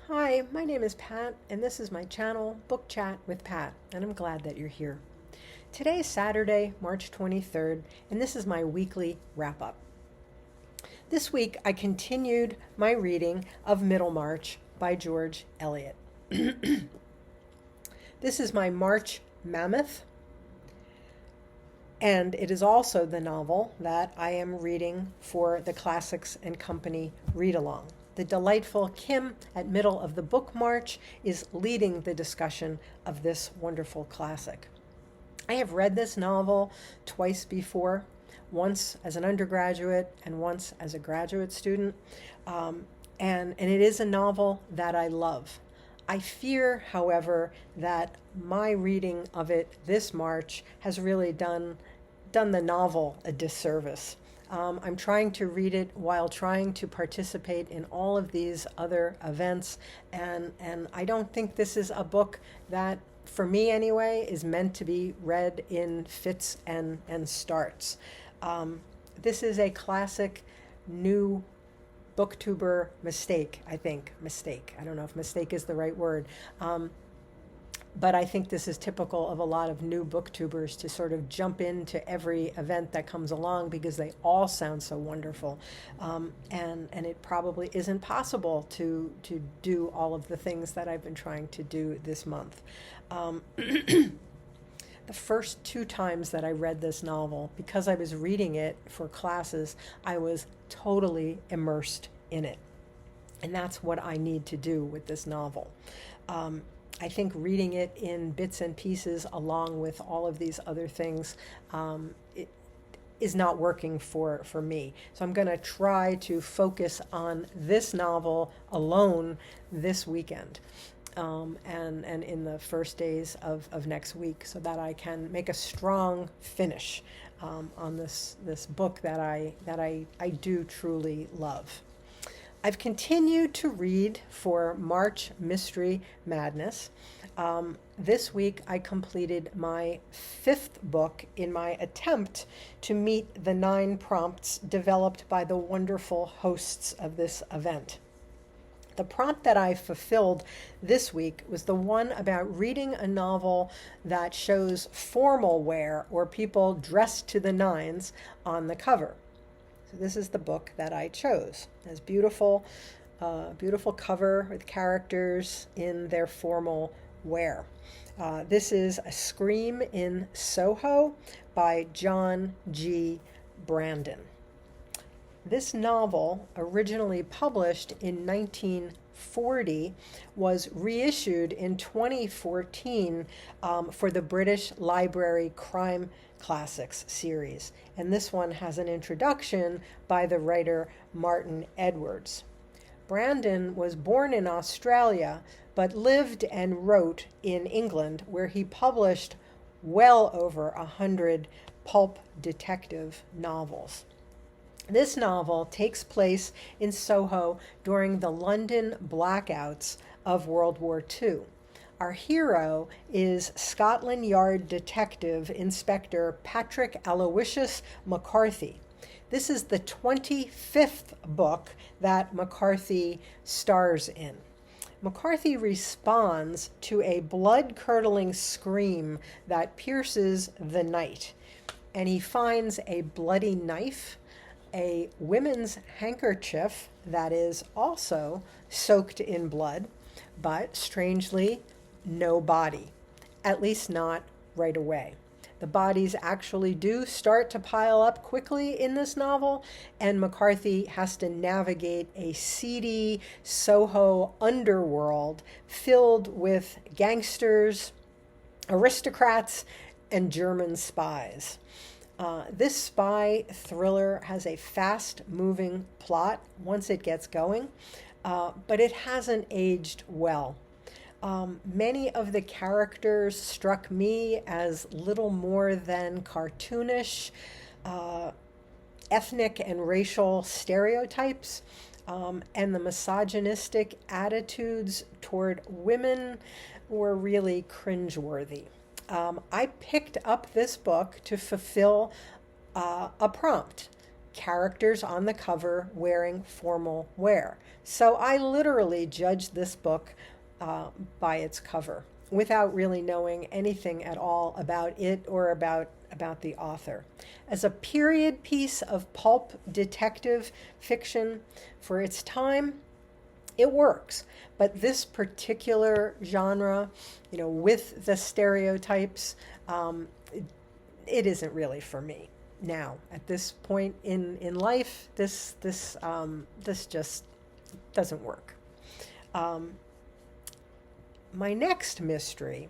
Hi, my name is Pat, and this is my channel, Book Chat with Pat, and I'm glad that you're here. Today is Saturday, March 23rd, and this is my weekly wrap-up. This week, I continued my reading of Middlemarch by George Eliot. This is my March Mammoth, and it is also the novel that I am reading for the Classics and Company read-along. The delightful Kim at MIDDLEoftheBookMARCH is leading the discussion of this wonderful classic. I have read this novel twice before, once as an undergraduate and once as a graduate student, and it is a novel that I love. I fear, however, that my reading of it this March has really done the novel a disservice. I'm trying to read it while trying to participate in all of these other events, and I don't think this is a book that, for me anyway, is meant to be read in fits and starts. This is a classic new booktuber mistake, I think. Mistake. I don't know if mistake is the right word. But I think this is typical of a lot of new booktubers to sort of jump into every event that comes along because they all sound so wonderful. And it probably isn't possible to do all of the things that I've been trying to do this month. The first two times that I read this novel, because I was reading it for classes, I was totally immersed in it. And that's what I need to do with this novel. I think reading it in bits and pieces along with all of these other things it is not working for me. So I'm going to try to focus on this novel alone this weekend and in the first days of next week, so that I can make a strong finish on this book that I do truly love. I've continued to read for March Mystery Madness. This week I completed my 5th book in my attempt to meet the 9 prompts developed by the wonderful hosts of this event. The prompt that I fulfilled this week was the one about reading a novel that shows formal wear or people dressed to the nines on the cover. So this is the book that I chose. It has beautiful cover with characters in their formal wear. This is A Scream in Soho by John G. Brandon. This novel, originally published in 1940, was reissued in 2014 for the British Library Crime Classics series, and this one has an introduction by the writer Martin Edwards. Brandon was born in Australia but lived and wrote in England, where he published well over 100 pulp detective novels. This novel takes place in Soho during the London blackouts of World War II. Our hero is Scotland Yard Detective Inspector Patrick Aloysius McCarthy. This is the 25th book that McCarthy stars in. McCarthy responds to a blood-curdling scream that pierces the night, and he finds a bloody knife, a women's handkerchief that is also soaked in blood, but strangely, no body, at least not right away. The bodies actually do start to pile up quickly in this novel, and McCarthy has to navigate a seedy Soho underworld filled with gangsters, aristocrats, and German spies. This spy thriller has a fast-moving plot once it gets going, but it hasn't aged well. Many of the characters struck me as little more than cartoonish, ethnic and racial stereotypes, and the misogynistic attitudes toward women were really cringeworthy. I picked up this book to fulfill a prompt. characters on the cover wearing formal wear. So I literally judged this book by its cover without really knowing anything at all about it or about the author. As a period piece of pulp detective fiction for its time, it works. But this particular genre, with the stereotypes, it isn't really for me. Now, at this point in life, this just doesn't work. My next mystery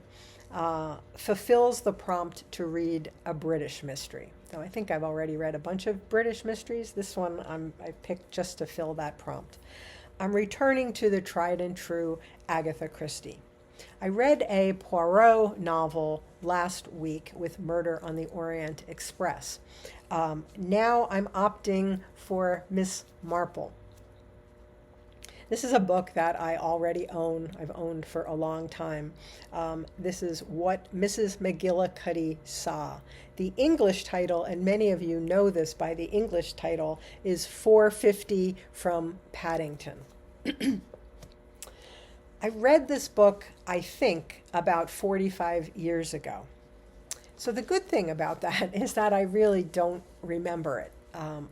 fulfills the prompt to read a British mystery. So I think I've already read a bunch of British mysteries. This one I picked just to fill that prompt. I'm returning to the tried and true Agatha Christie. I read a Poirot novel last week with Murder on the Orient Express. Now I'm opting for Miss Marple. This is a book that I already own. I've owned for a long time. This is What Mrs. McGillicuddy Saw. The English title, and many of you know this by the English title, is 450 from Paddington. I read this book, I think, about 45 years ago. So the good thing about that is that I really don't remember it,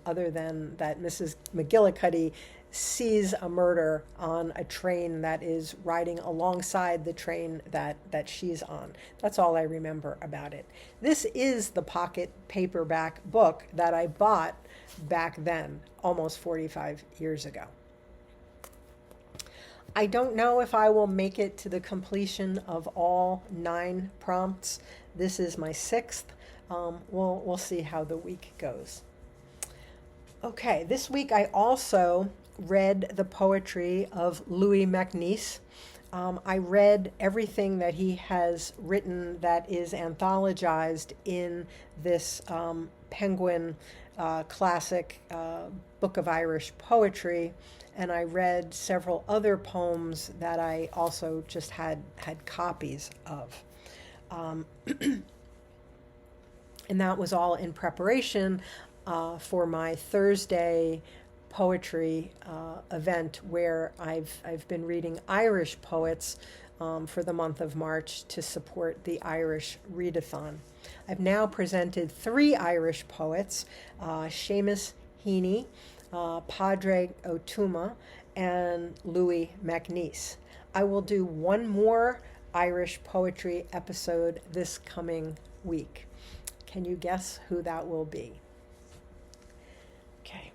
other than that Mrs. McGillicuddy sees a murder on a train that is riding alongside the train that she's on. That's all I remember about it. This is the pocket paperback book that I bought back then, almost 45 years ago. I don't know if I will make it to the completion of all 9 prompts. This is my 6th. We'll see how the week goes. Okay, this week I also read the poetry of Louis MacNeice. I read everything that he has written that is anthologized in this Penguin classic book of Irish poetry, and I read several other poems that I also just had copies of. And that was all in preparation for my Thursday poetry event, where I've been reading Irish poets for the month of March to support the Irish Readathon. I've now presented 3 Irish poets, Seamus Heaney, Padre O'Tuma, and Louis MacNeice. I will do one more Irish poetry episode this coming week. Can you guess who that will be? Okay.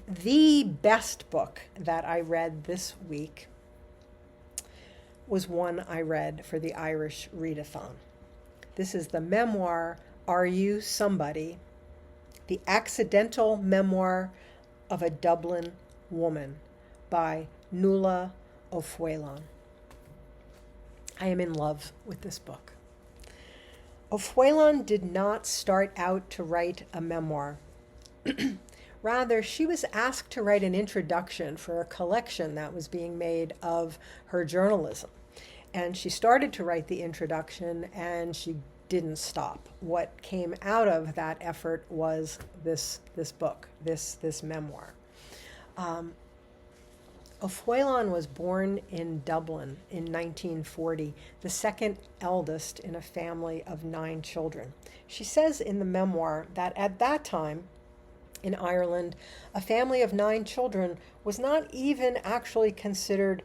The best book that I read this week was one I read for the Irish Readathon. This is the memoir, Are You Somebody? The Accidental Memoir of a Dublin Woman by Nuala O'Fwélán. I am in love with this book. O'Fwélán did not start out to write a memoir. Rather, she was asked to write an introduction for a collection that was being made of her journalism. And she started to write the introduction, and she didn't stop. What came out of that effort was this book, this memoir. O'Fwélán was born in Dublin in 1940, the second eldest in a family of 9 children. She says in the memoir that at that time in Ireland, a family of 9 children was not even actually considered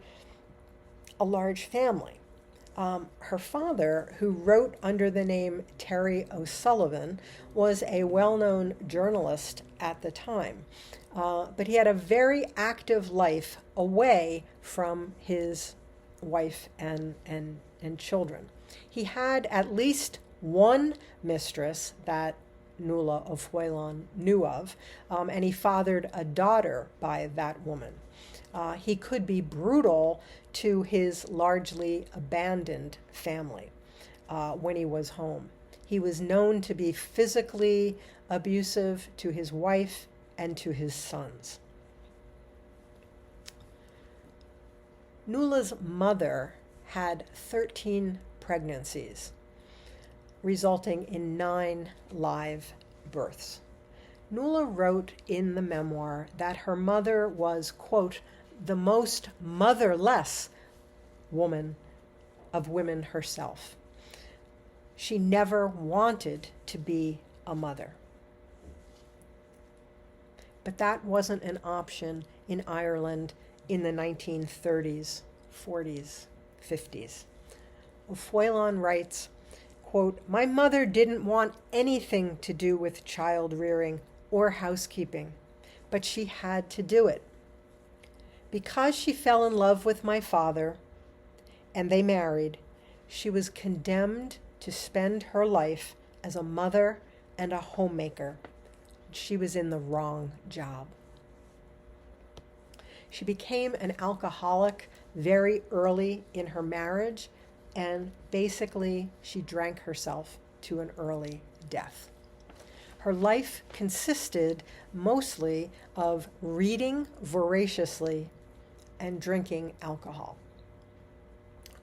a large family. Her father, who wrote under the name Terry O'Sullivan, was a well-known journalist at the time. But he had a very active life away from his wife and children. He had at least one mistress that Nuala O'Fwélán knew of, and he fathered a daughter by that woman. He could be brutal to his largely abandoned family when he was home. He was known to be physically abusive to his wife and to his sons. Nuala's mother had 13 pregnancies, resulting in 9 live births. Nuala wrote in the memoir that her mother was, quote, the most motherless woman of women herself. She never wanted to be a mother. But that wasn't an option in Ireland in the 1930s, 40s, 50s. O'Foylan writes, quote, my mother didn't want anything to do with child rearing or housekeeping, but she had to do it. Because she fell in love with my father and they married, she was condemned to spend her life as a mother and a homemaker. She was in the wrong job. She became an alcoholic very early in her marriage, and basically she drank herself to an early death. Her life consisted mostly of reading voraciously and drinking alcohol.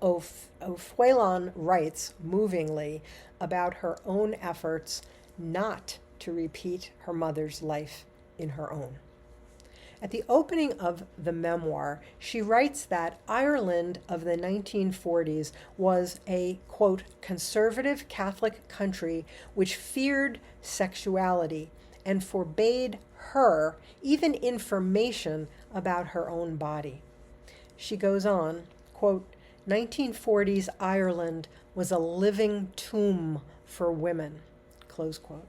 O'Foylan writes movingly about her own efforts not to repeat her mother's life in her own. At the opening of the memoir, she writes that Ireland of the 1940s was a, quote, conservative Catholic country which feared sexuality and forbade her even information about her own body. She goes on, quote, 1940s Ireland was a living tomb for women, close quote.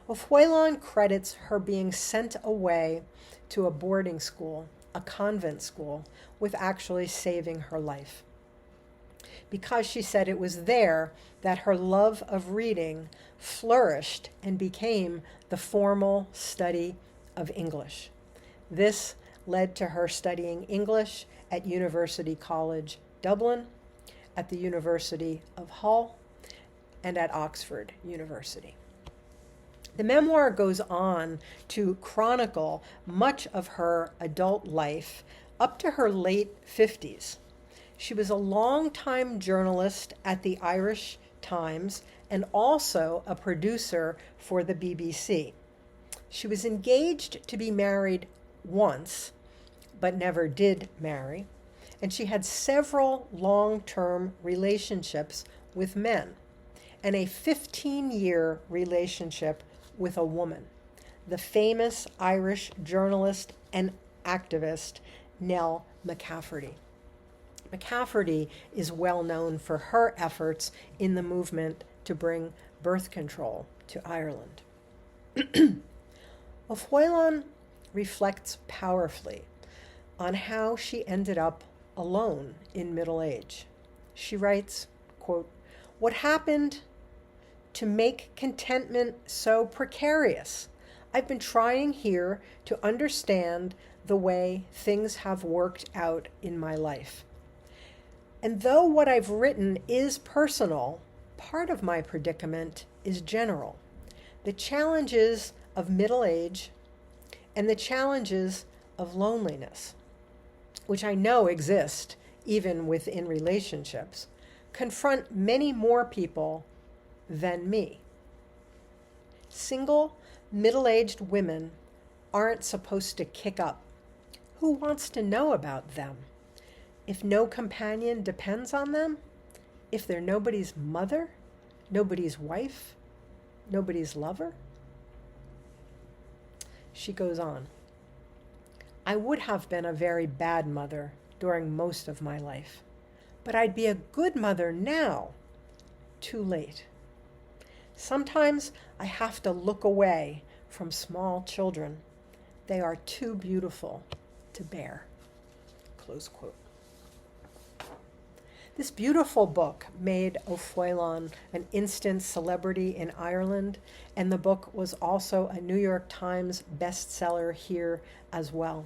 O'Foylan credits her being sent away to a boarding school, a convent school, with actually saving her life. Because she said it was there that her love of reading flourished and became the formal study of English. This led to her studying English at University College Dublin, at the University of Hull, and at Oxford University. The memoir goes on to chronicle much of her adult life up to her late 50s. She was a longtime journalist at the Irish Times and also a producer for the BBC. She was engaged to be married once, but never did marry, and she had several long-term relationships with men and a 15-year relationship with a woman, the famous Irish journalist and activist Neal McCafferty. McCafferty is well known for her efforts in the movement to bring birth control to Ireland. O'Foylan reflects powerfully on how she ended up alone in middle age. She writes, quote, what happened to make contentment so precarious? I've been trying here to understand the way things have worked out in my life. And though what I've written is personal, part of my predicament is general. The challenges of middle age and the challenges of loneliness, which I know exist even within relationships, confront many more people than me. Single, middle-aged women aren't supposed to kick up. Who wants to know about them? If no companion depends on them, if they're nobody's mother, nobody's wife, nobody's lover? She goes on. I would have been a very bad mother during most of my life, but I'd be a good mother now. Too late. Sometimes I have to look away from small children. They are too beautiful to bear. Close quote. This beautiful book made O'Foylan an instant celebrity in Ireland, and the book was also a New York Times bestseller here as well.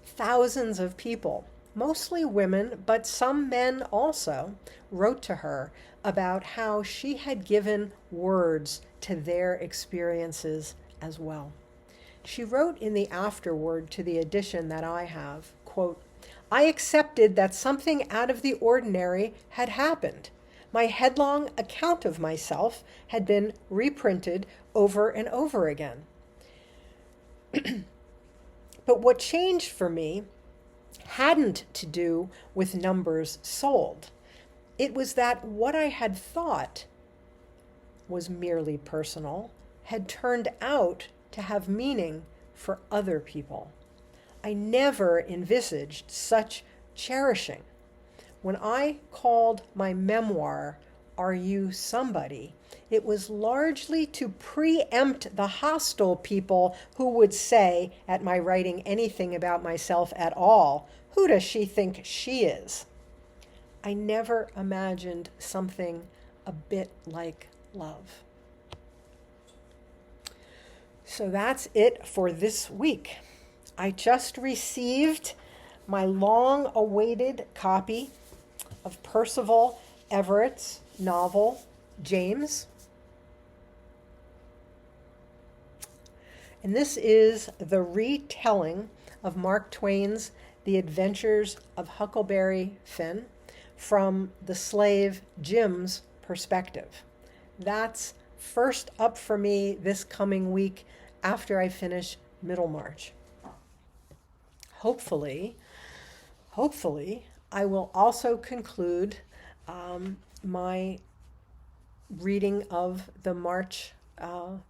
Thousands of people, mostly women, but some men also, wrote to her about how she had given words to their experiences as well. She wrote in the afterword to the edition that I have, quote, I accepted that something out of the ordinary had happened. My headlong account of myself had been reprinted over and over again. But what changed for me hadn't to do with numbers sold. It was that what I had thought was merely personal had turned out to have meaning for other people. I never envisaged such cherishing. When I called my memoir, Are You Somebody?, it was largely to preempt the hostile people who would say at my writing anything about myself at all, who does she think she is? I never imagined something a bit like love. So that's it for this week. I just received my long-awaited copy of Percival Everett's novel, James. And this is the retelling of Mark Twain's The Adventures of Huckleberry Finn from the slave Jim's perspective. That's first up for me this coming week after I finish Middlemarch. Hopefully, I will also conclude my reading of the March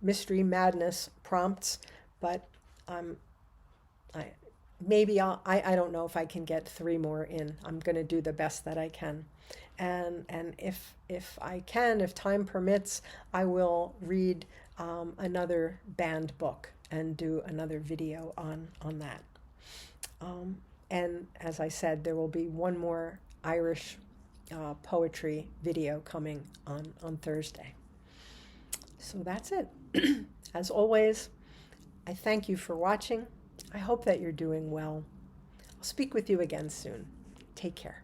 Mystery Madness prompts, but I don't know if I can get 3 more in. I'm going to do the best that I can. And if I can, if time permits, I will read another banned book and do another video on that. And as I said, there will be one more Irish poetry video coming on Thursday. So that's it. As always, I thank you for watching. I hope that you're doing well. I'll speak with you again soon. Take care.